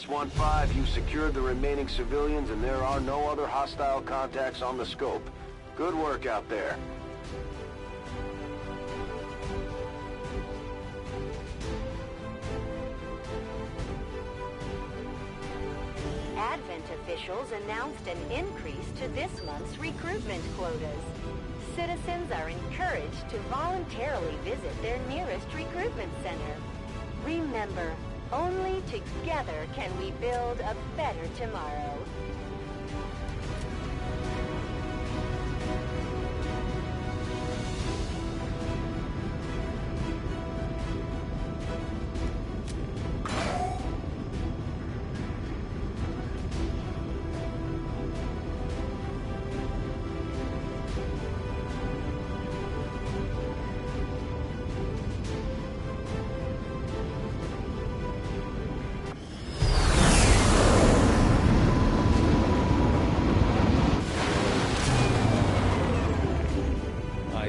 -1-5, you secured the remaining civilians and there are no other hostile contacts on the scope. Good work out there. Advent officials announced an increase to this month's recruitment quotas. Citizens are encouraged to voluntarily visit their nearest recruitment center. Remember, only together can we build a better tomorrow.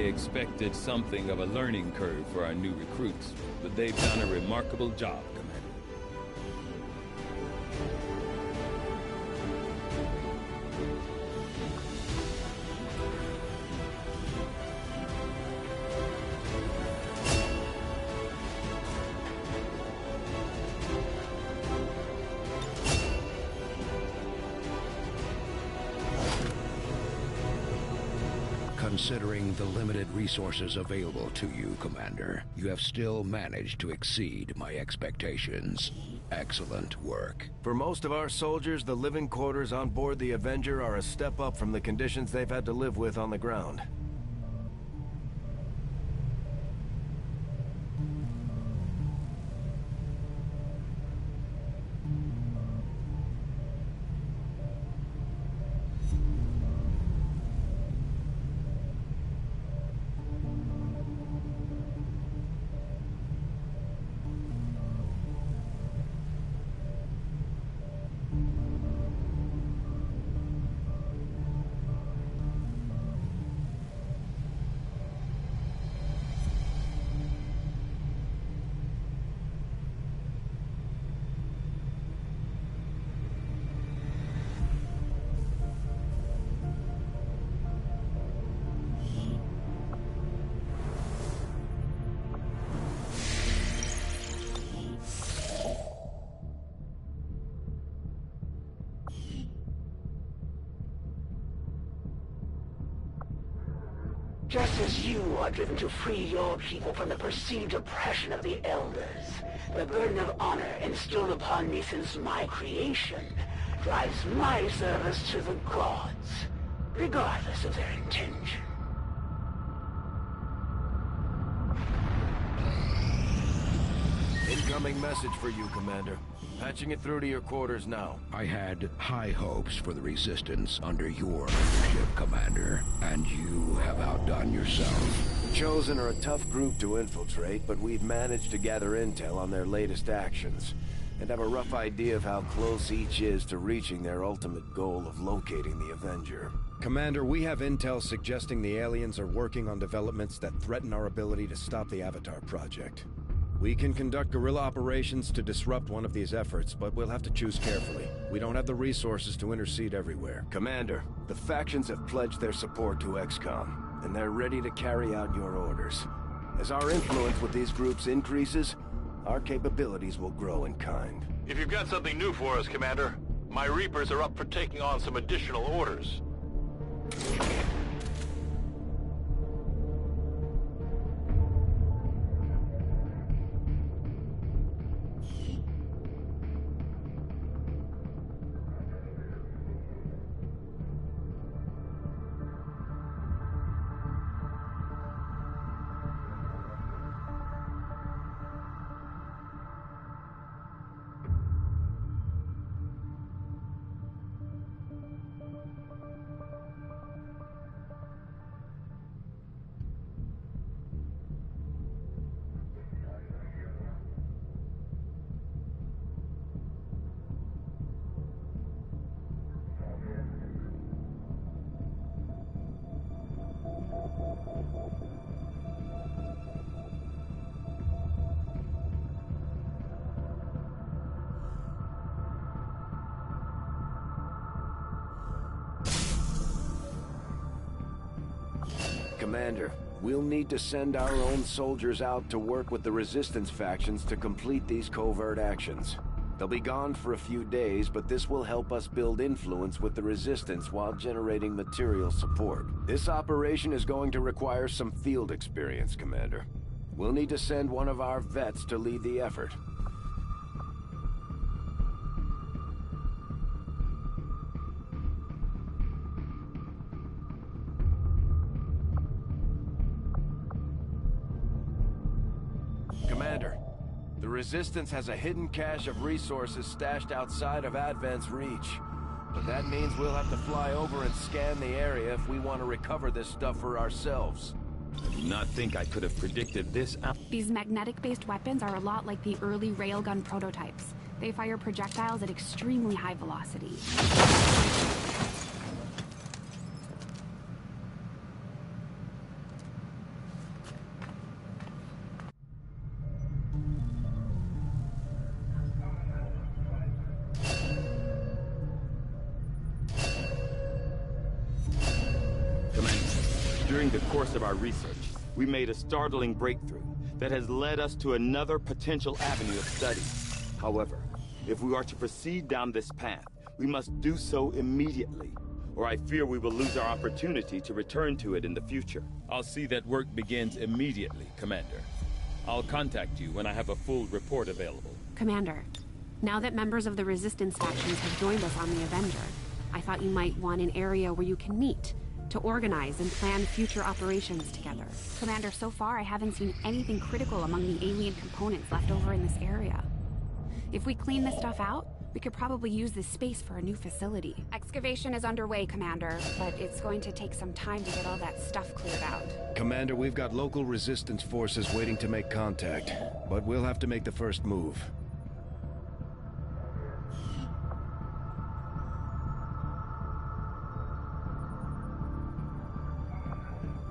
Expected something of a learning curve for our new recruits, but they've done a remarkable job, Commander. Considering the limited resources available to you, Commander, you have still managed to exceed my expectations. Excellent work. For most of our soldiers, the living quarters on board the Avenger are a step up from the conditions they've had to live with on the ground. Just as you are driven to free your people from the perceived oppression of the Elders, the burden of honor instilled upon me since my creation drives my service to the gods, regardless of their intention. Incoming message for you, Commander. Patching it through to your quarters now. I had high hopes for the Resistance under your leadership, Commander, and you have outdone yourself. The Chosen are a tough group to infiltrate, but we've managed to gather intel on their latest actions, and have a rough idea of how close each is to reaching their ultimate goal of locating the Avenger. Commander, we have intel suggesting the aliens are working on developments that threaten our ability to stop the Avatar project. We can conduct guerrilla operations to disrupt one of these efforts, but we'll have to choose carefully. We don't have the resources to intercede everywhere. Commander, the factions have pledged their support to XCOM, and they're ready to carry out your orders. As our influence with these groups increases, our capabilities will grow in kind. If you've got something new for us, Commander, my Reapers are up for taking on some additional orders. Commander, we'll need to send our own soldiers out to work with the Resistance factions to complete these covert actions. They'll be gone for a few days, but this will help us build influence with the Resistance while generating material support. This operation is going to require some field experience, Commander. We'll need to send one of our vets to lead the effort. Commander, the Resistance has a hidden cache of resources stashed outside of Advent's reach. But that means we'll have to fly over and scan the area if we want to recover this stuff for ourselves. I do not think I could have predicted this out. These magnetic-based weapons are a lot like the early railgun prototypes. They fire projectiles at extremely high velocity. During the course of our research, we made a startling breakthrough that has led us to another potential avenue of study. However, if we are to proceed down this path, we must do so immediately, or I fear we will lose our opportunity to return to it in the future. I'll see that work begins immediately, Commander. I'll contact you when I have a full report available. Commander, now that members of the Resistance factions have joined us on the Avenger, I thought you might want an area where you can meet, to organize and plan future operations together. Commander, so far I haven't seen anything critical among the alien components left over in this area. If we clean this stuff out, we could probably use this space for a new facility. Excavation is underway, Commander, but it's going to take some time to get all that stuff cleared out. Commander, we've got local Resistance forces waiting to make contact, but we'll have to make the first move.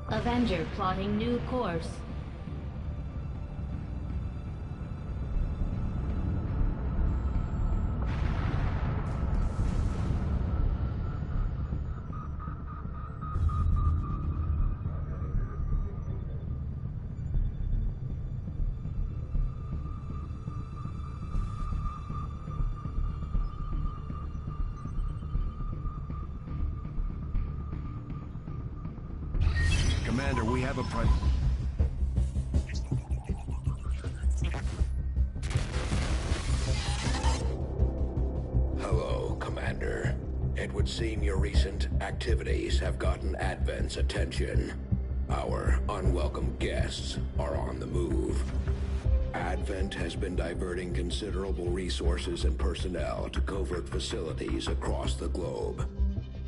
Avenger plotting new course. Commander, we have a Hello, Commander. It would seem your recent activities have gotten Advent's attention. Our unwelcome guests are on the move. Advent has been diverting considerable resources and personnel to covert facilities across the globe.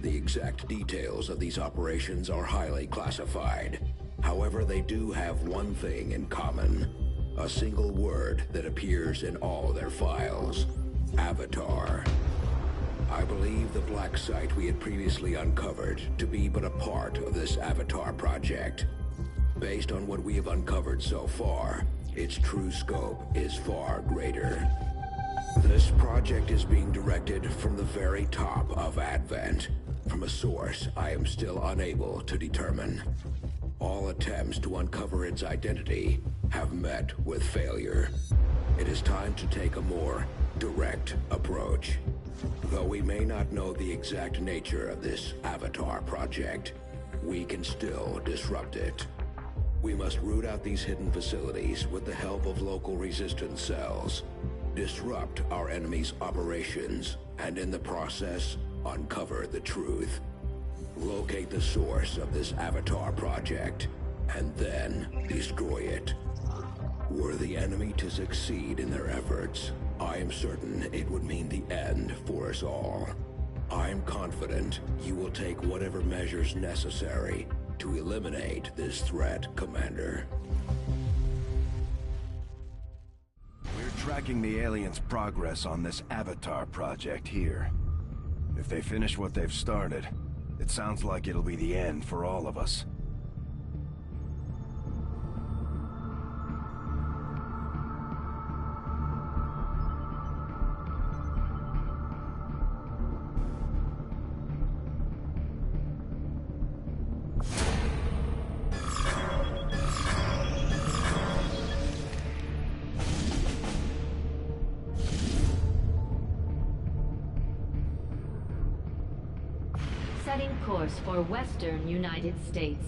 The exact details of these operations are highly classified. However, they do have one thing in common. A single word that appears in all their files. Avatar. I believe the black site we had previously uncovered to be but a part of this Avatar project. Based on what we have uncovered so far, its true scope is far greater. This project is being directed from the very top of Advent, from a source I am still unable to determine. All attempts to uncover its identity have met with failure. It is time to take a more direct approach. Though we may not know the exact nature of this Avatar project, we can still disrupt it. We must root out these hidden facilities with the help of local resistance cells, disrupt our enemy's operations, and in the process, uncover the truth. Locate the source of this Avatar project, and then destroy it. Were the enemy to succeed in their efforts, I am certain it would mean the end for us all. I am confident you will take whatever measures necessary to eliminate this threat, Commander. We're tracking the aliens' progress on this Avatar project here. If they finish what they've started, it sounds like it'll be the end for all of us. Setting course for Western United States.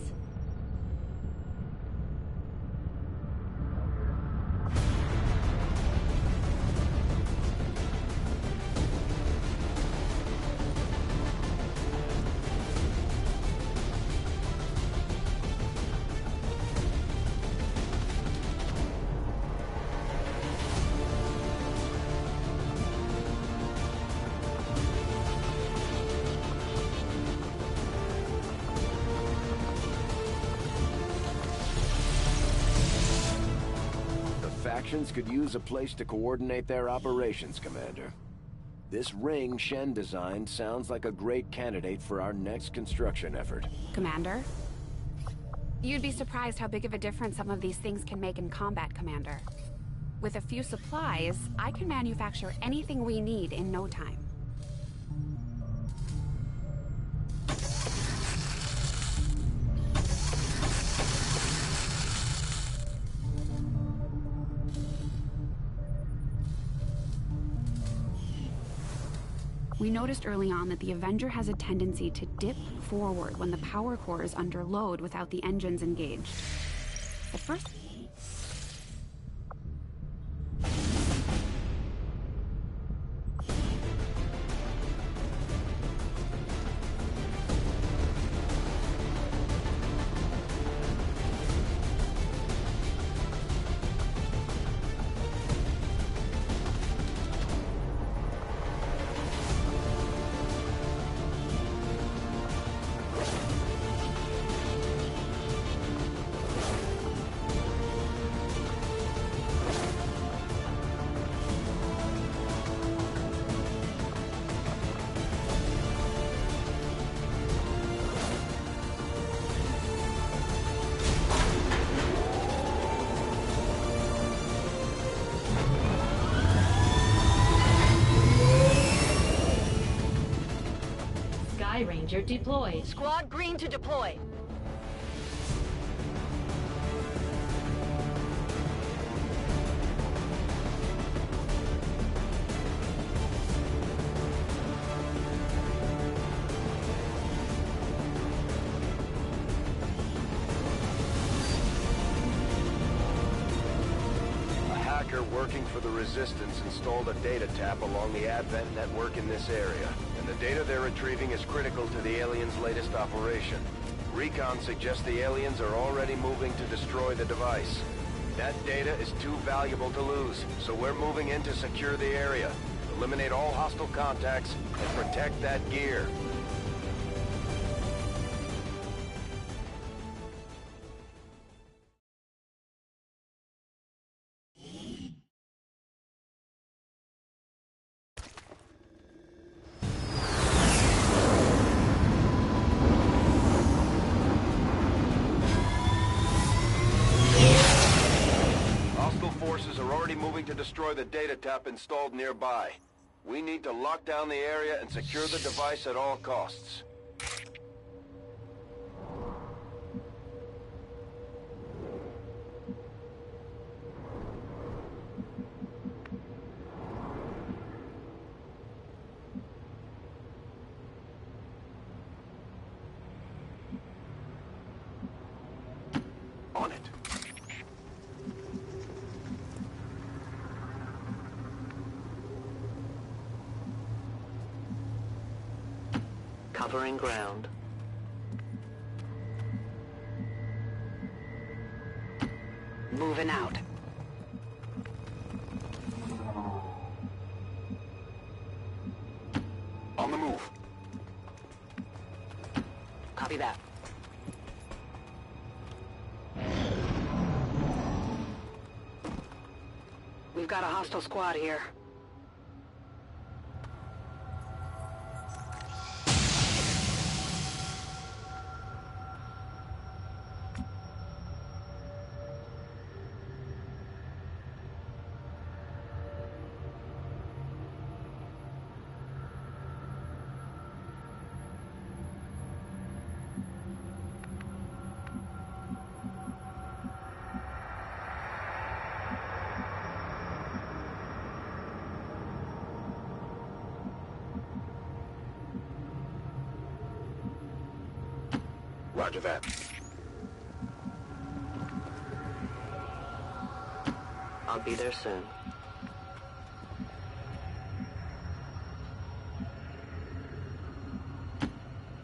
Factions could use a place to coordinate their operations, Commander. This ring Shen designed sounds like a great candidate for our next construction effort. Commander? You'd be surprised how big of a difference some of these things can make in combat, Commander. With a few supplies, I can manufacture anything we need in no time. We noticed early on that the Avenger has a tendency to dip forward when the power core is under load without the engines engaged. At first... Ranger deployed. Squad green to deploy. A hacker working for the Resistance installed a data tap along the Advent network in this area. And the data they're retrieving is critical to the aliens' latest operation. Recon suggests the aliens are already moving to destroy the device. That data is too valuable to lose, so we're moving in to secure the area, eliminate all hostile contacts, and protect that gear. To destroy the data tap installed nearby. We need to lock down the area and secure the device at all costs. On it. Covering ground. Moving out. On the move. Copy that. We've got a hostile squad here. Roger that. I'll be there soon.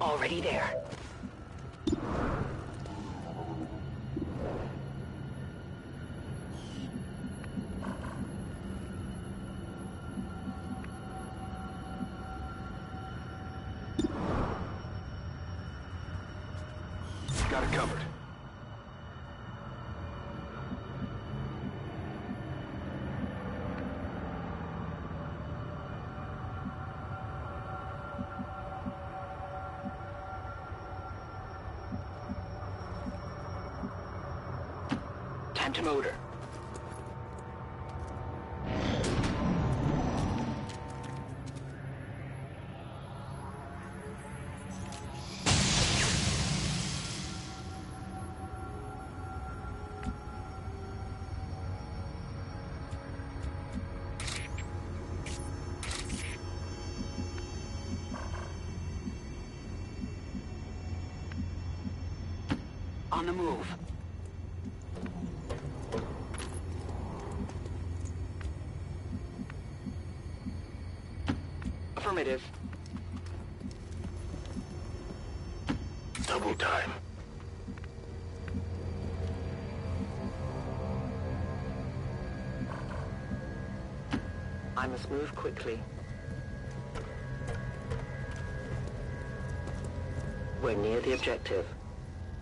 Already there. Got it covered. Time to motor. On the move. Affirmative. Double time. I must move quickly. We're near the objective.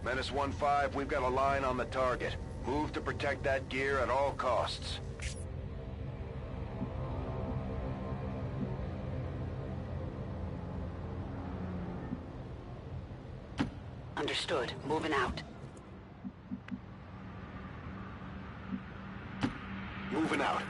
Menace 1-5, we've got a line on the target. Move to protect that gear at all costs. Understood. Moving out. Moving out.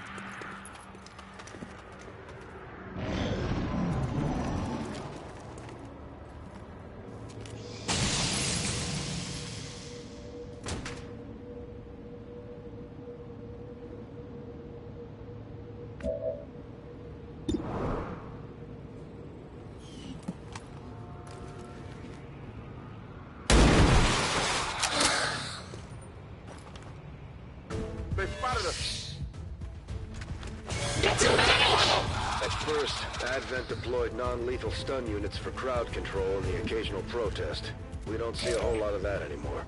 They spotted us. At first, Advent deployed non-lethal stun units for crowd control and the occasional protest. We don't see a whole lot of that anymore.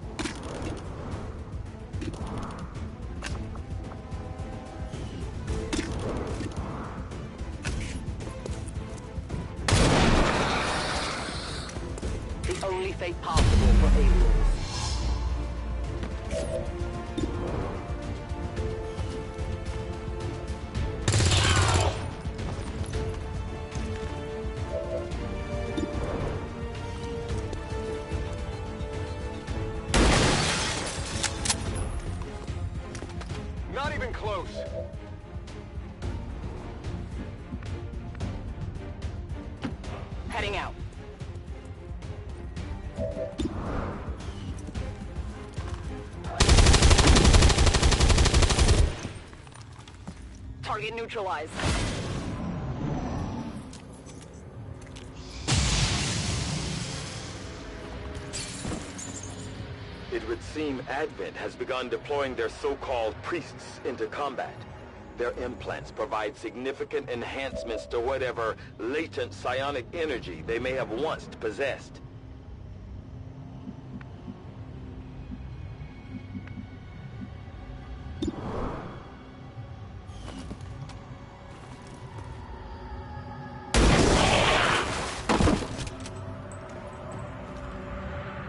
The only fate possible for aliens. Not even close. Heading out. Target neutralized. It would seem Advent has begun deploying their so-called priests into combat. Their implants provide significant enhancements to whatever latent psionic energy they may have once possessed.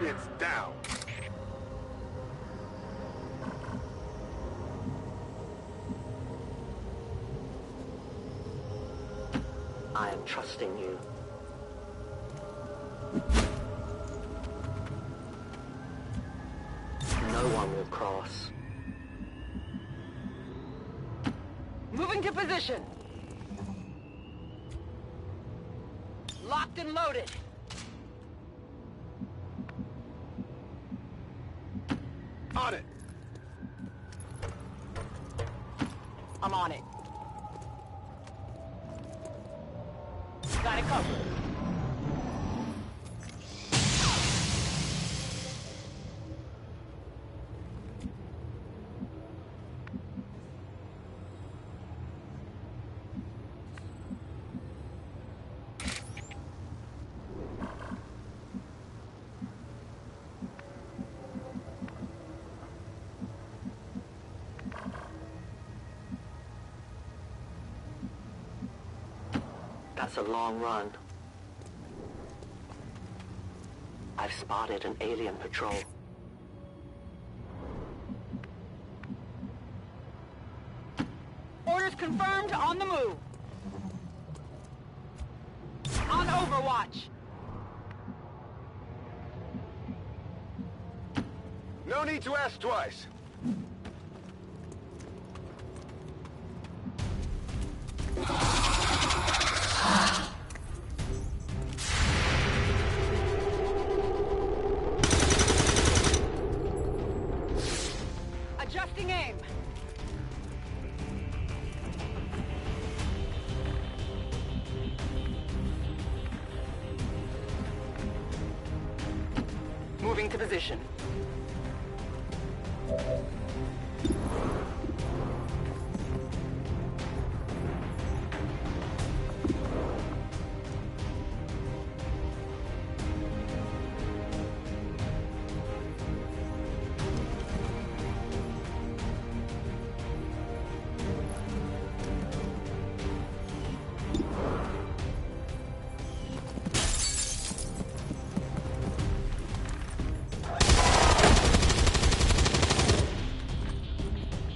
It's down. I am trusting you. No one will cross. Moving to position. Locked and loaded. On it. I'm on it. Got it covered. That's a long run. I've spotted an alien patrol. Orders confirmed, on the move. On Overwatch. No need to ask twice. Adjusting aim. Moving to position.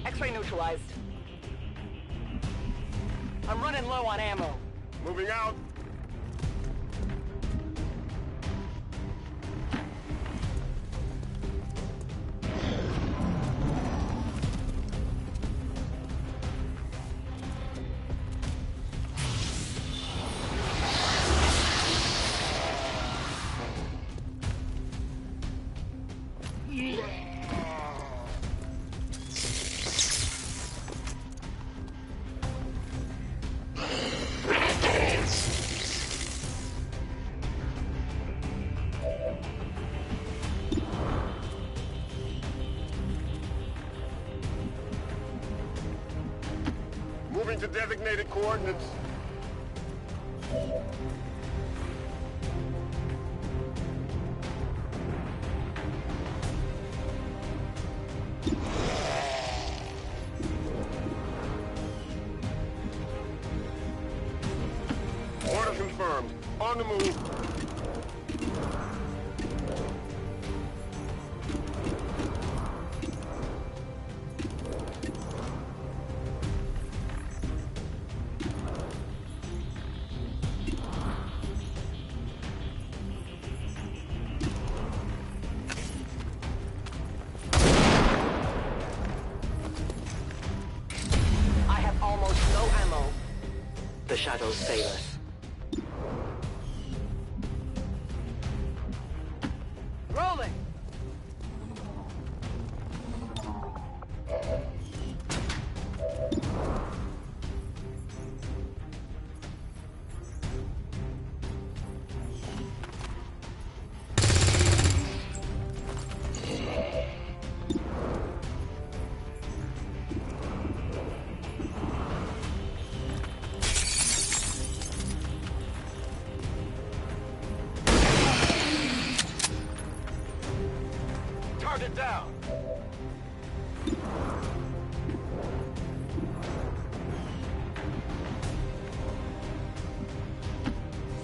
X-ray neutralized. I'm running low on ammo. Moving out. Moving to designated coordinates. Order confirmed. On the move. I have almost no ammo. The shadows fail us. Rolling. Target down.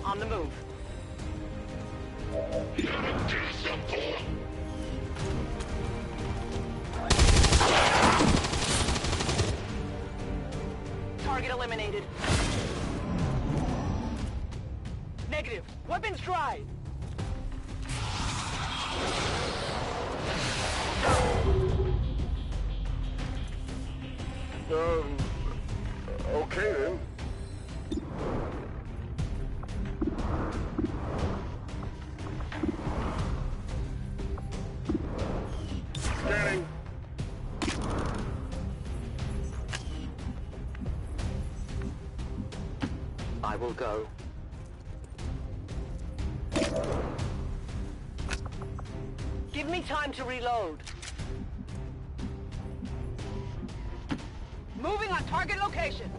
On the move. Target eliminated. Negative. Weapons dry. Okay then. Scanning. I will go. Give me time to reload. Moving on target location.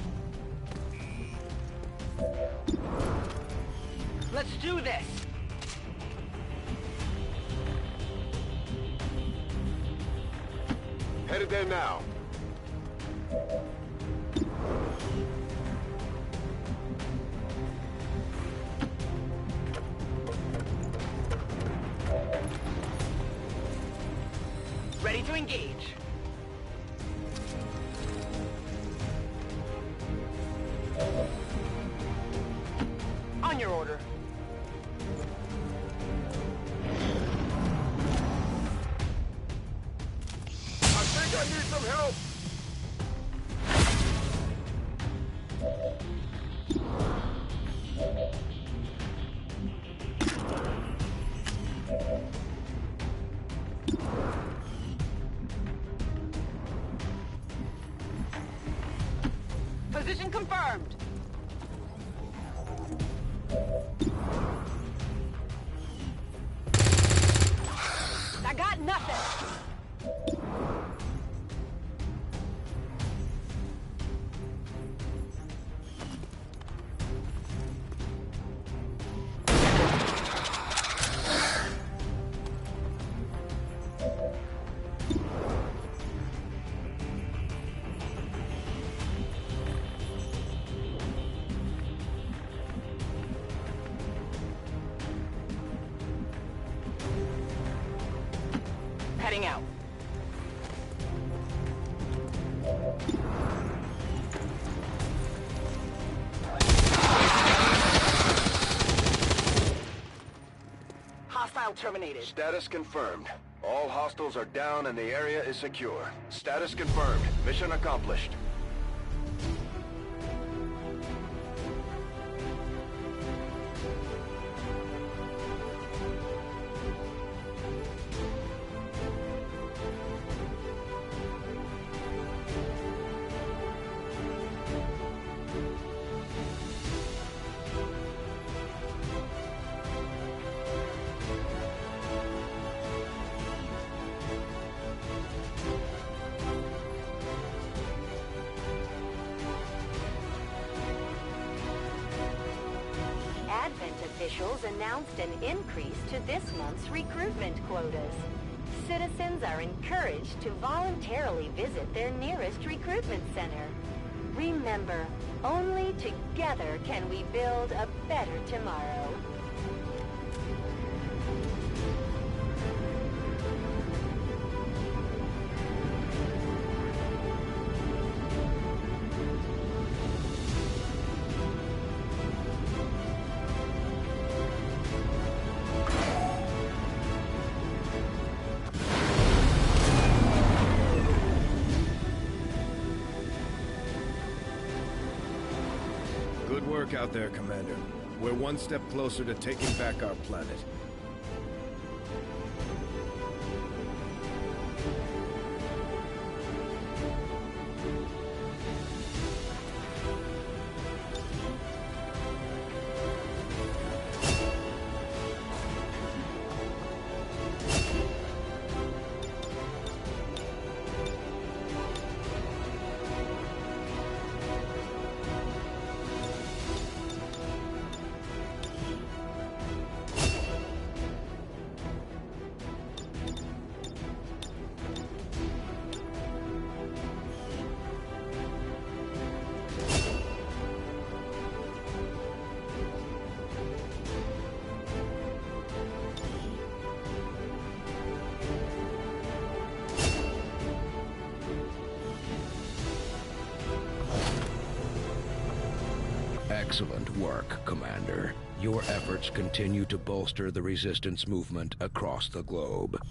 Let's do this. Headed there now. engage. On your order. I think I need some help! Position confirmed. I got nothing. Heading out. Hostile terminated. Status confirmed. All hostiles are down and the area is secure. Status confirmed. Mission accomplished. Advent officials announced an increase to this month's recruitment quotas. Citizens are encouraged to voluntarily visit their nearest recruitment center. Remember, only together can we build a better tomorrow. Good work out there, Commander. We're one step closer to taking back our planet. Excellent work, Commander. Your efforts continue to bolster the resistance movement across the globe.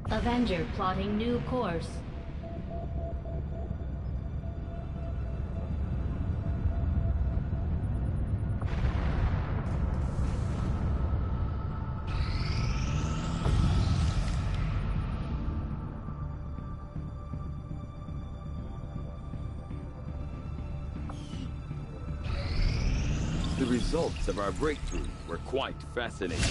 Avenger plotting new course. The results of our breakthrough were quite fascinating.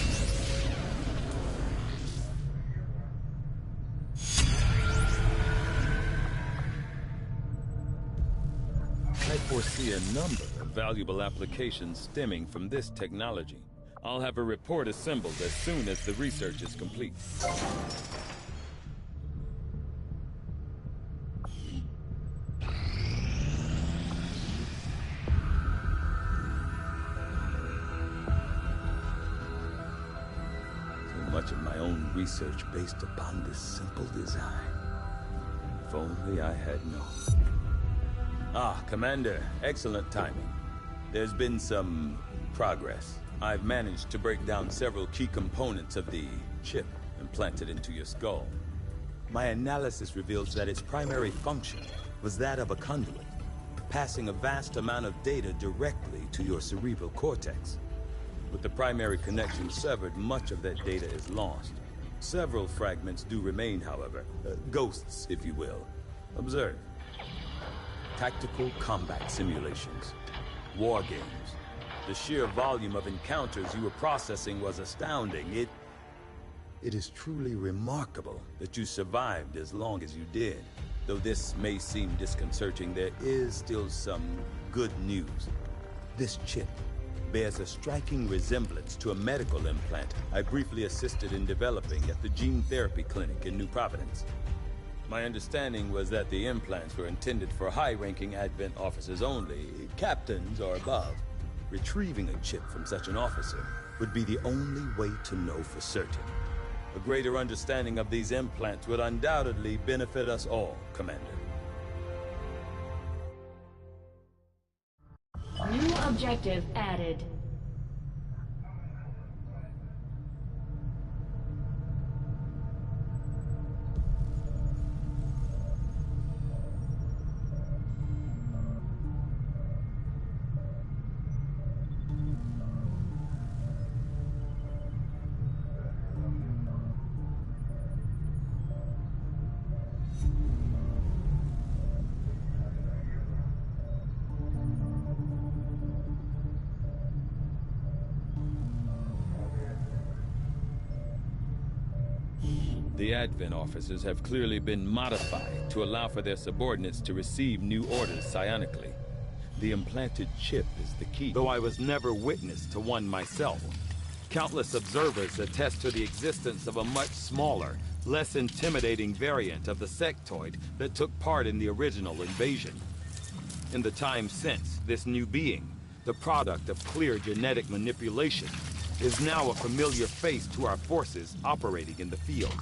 foresee a number of valuable applications stemming from this technology. I'll have a report assembled as soon as the research is complete. Much of my own research based upon this simple design. If only I had known. Ah, Commander, excellent timing. There's been some progress. I've managed to break down several key components of the chip implanted into your skull. My analysis reveals that its primary function was that of a conduit, passing a vast amount of data directly to your cerebral cortex. With the primary connection severed, much of that data is lost. Several fragments do remain, however. Ghosts, if you will. Observe. Tactical combat simulations. War games. The sheer volume of encounters you were processing was astounding. It is truly remarkable that you survived as long as you did. Though this may seem disconcerting, there is still some good news. This chip bears a striking resemblance to a medical implant I briefly assisted in developing at the gene therapy clinic in New Providence. My understanding was that the implants were intended for high-ranking Advent officers only, captains or above. Retrieving a chip from such an officer would be the only way to know for certain. A greater understanding of these implants would undoubtedly benefit us all, Commander. New objective added. The Advent officers have clearly been modified to allow for their subordinates to receive new orders psionically. The implanted chip is the key, though I was never witness to one myself. Countless observers attest to the existence of a much smaller, less intimidating variant of the sectoid that took part in the original invasion. In the time since, this new being, the product of clear genetic manipulation, is now a familiar face to our forces operating in the field.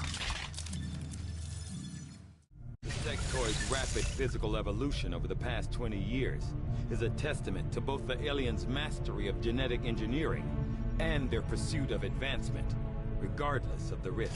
The sectoid's rapid physical evolution over the past 20 years is a testament to both the aliens' mastery of genetic engineering and their pursuit of advancement, regardless of the risk.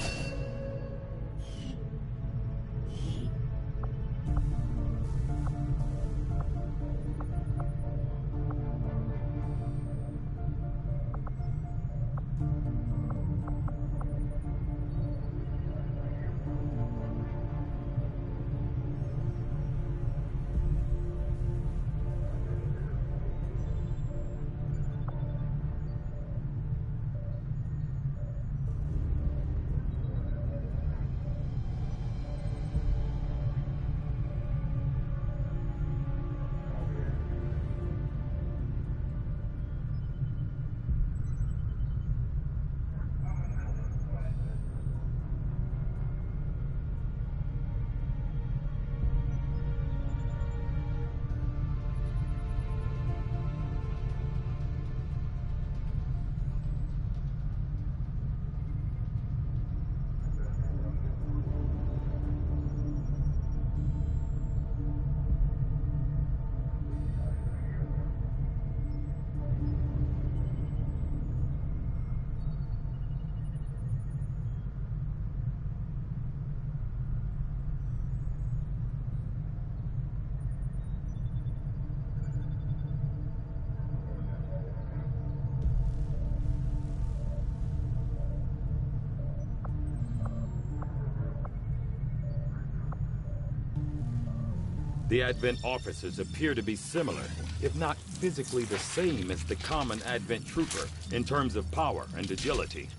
The Advent officers appear to be similar, if not physically the same as the common Advent trooper in terms of power and agility.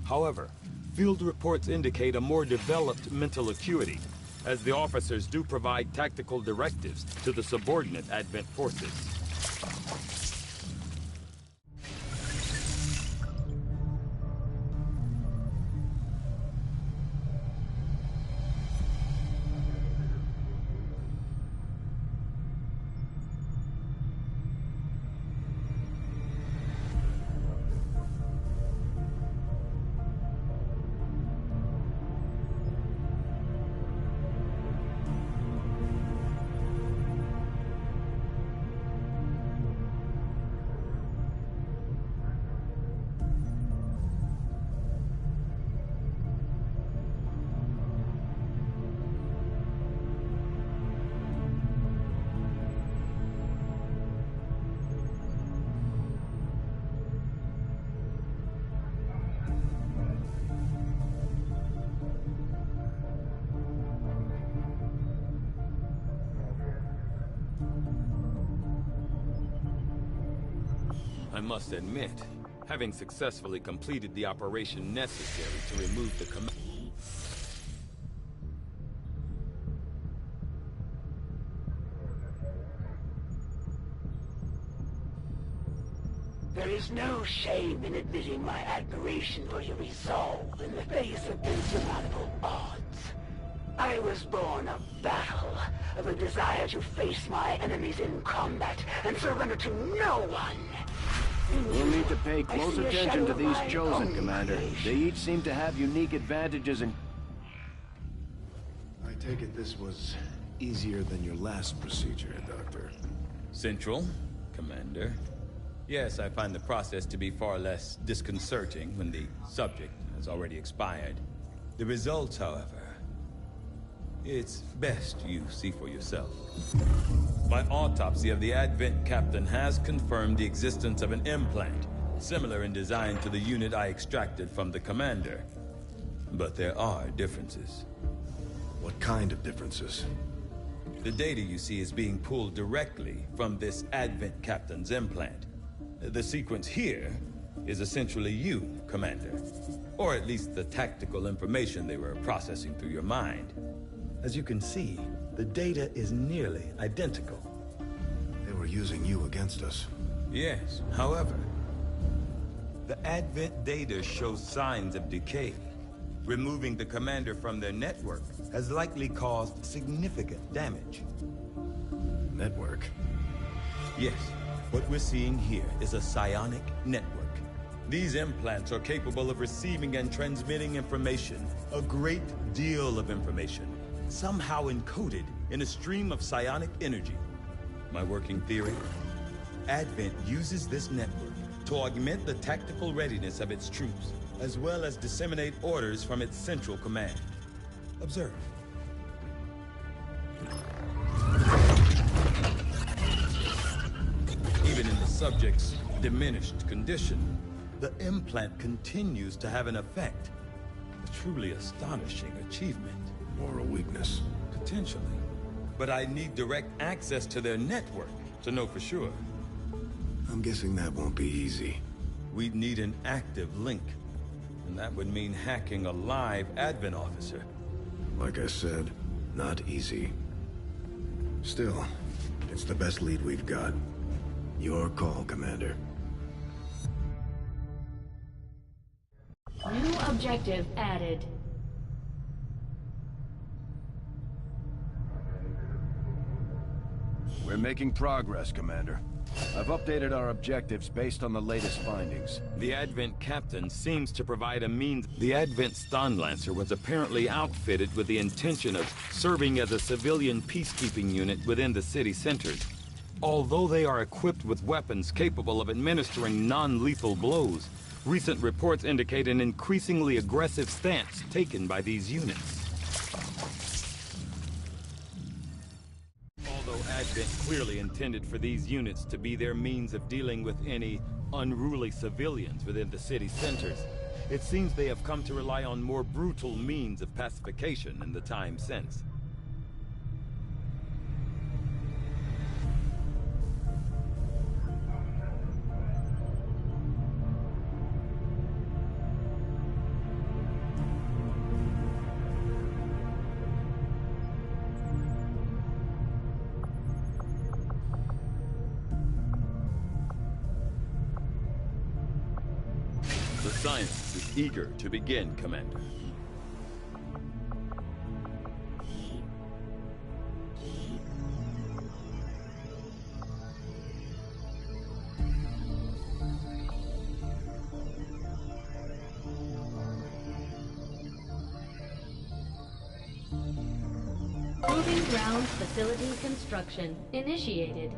However, field reports indicate a more developed mental acuity, as the officers do provide tactical directives to the subordinate Advent forces. I must admit, having successfully completed the operation necessary to remove the command... There is no shame in admitting my admiration for your resolve in the face of insurmountable odds. I was born of battle, of a desire to face my enemies in combat and surrender to no one. We'll need to pay close attention to these chosen, Commander. They each seem to have unique advantages and... I take it this was easier than your last procedure, Doctor. Central, Commander. Yes, I find the process to be far less disconcerting when the subject has already expired. The results, however, it's best you see for yourself. My autopsy of the Advent captain has confirmed the existence of an implant, similar in design to the unit I extracted from the commander. But there are differences. What kind of differences? The data you see is being pulled directly from this Advent captain's implant. The sequence here is essentially you, Commander. Or at least the tactical information they were processing through your mind. As you can see, the data is nearly identical. They were using you against us. Yes, however, the Advent data shows signs of decay. Removing the commander from their network has likely caused significant damage. Network? Yes, what we're seeing here is a psionic network. These implants are capable of receiving and transmitting information, a great deal of information, somehow encoded in a stream of psionic energy. My working theory? Advent uses this network to augment the tactical readiness of its troops, as well as disseminate orders from its central command. Observe. Even in the subject's diminished condition, the implant continues to have an effect. A truly astonishing achievement. Or a weakness. Potentially. But I need direct access to their network to know for sure. I'm guessing that won't be easy. We'd need an active link. And that would mean hacking a live Advent officer. Like I said, not easy. Still, it's the best lead we've got. Your call, Commander. New objective added. We're making progress, Commander. I've updated our objectives based on the latest findings. The Advent captain seems to provide a means. The Advent Stonlancer was apparently outfitted with the intention of serving as a civilian peacekeeping unit within the city centers. Although they are equipped with weapons capable of administering non-lethal blows, recent reports indicate an increasingly aggressive stance taken by these units. Although Advent clearly intended for these units to be their means of dealing with any unruly civilians within the city centers, it seems they have come to rely on more brutal means of pacification in the time since. Science is eager to begin, Commander. Proving ground facility construction initiated.